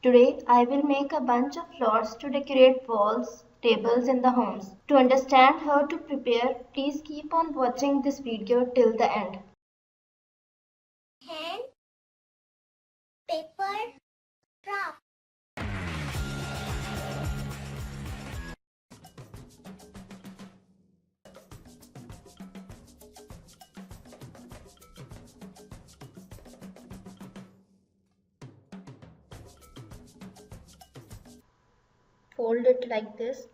Today I will make a bunch of flowers to decorate walls, tables in the homes. To understand how to prepare, please keep on watching this video till the end. Hand paper craft. Fold it like this.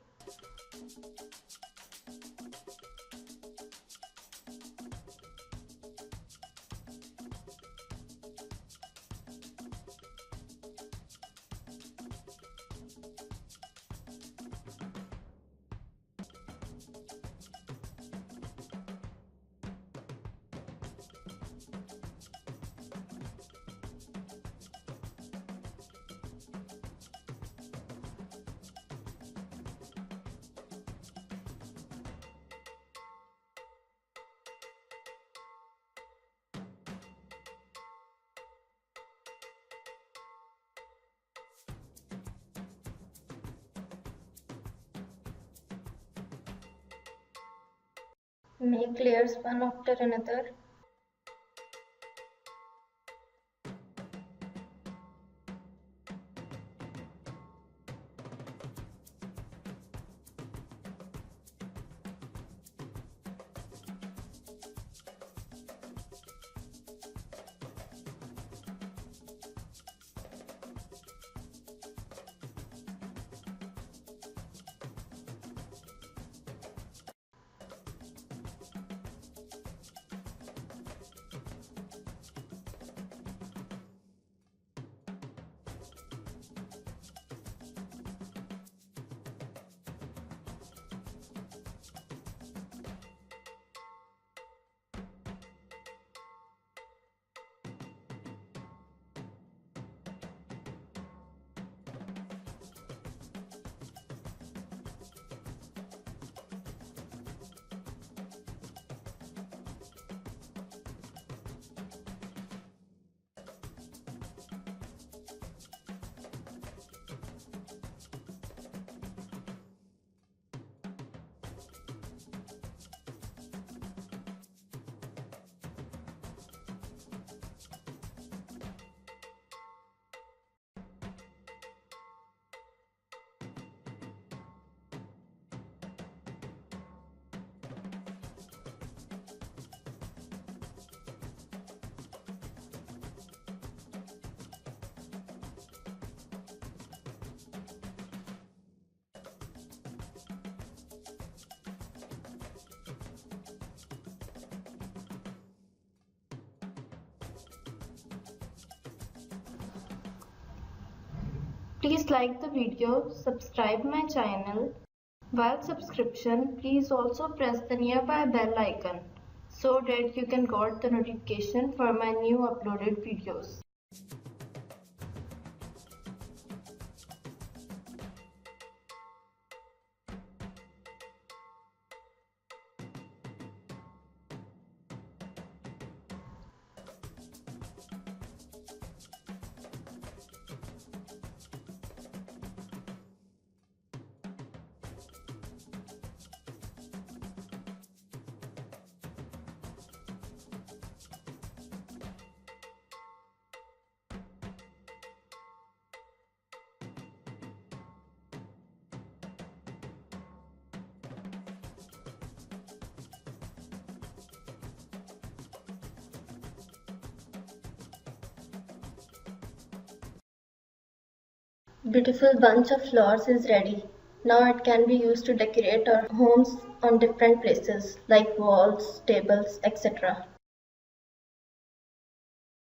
Make layers one after another. Please like the video, subscribe my channel. While subscription, please also press the nearby bell icon so that you can get the notification for my new uploaded videos. Beautiful bunch of flowers is ready. Now it can be used to decorate our homes on different places like walls, tables, etc.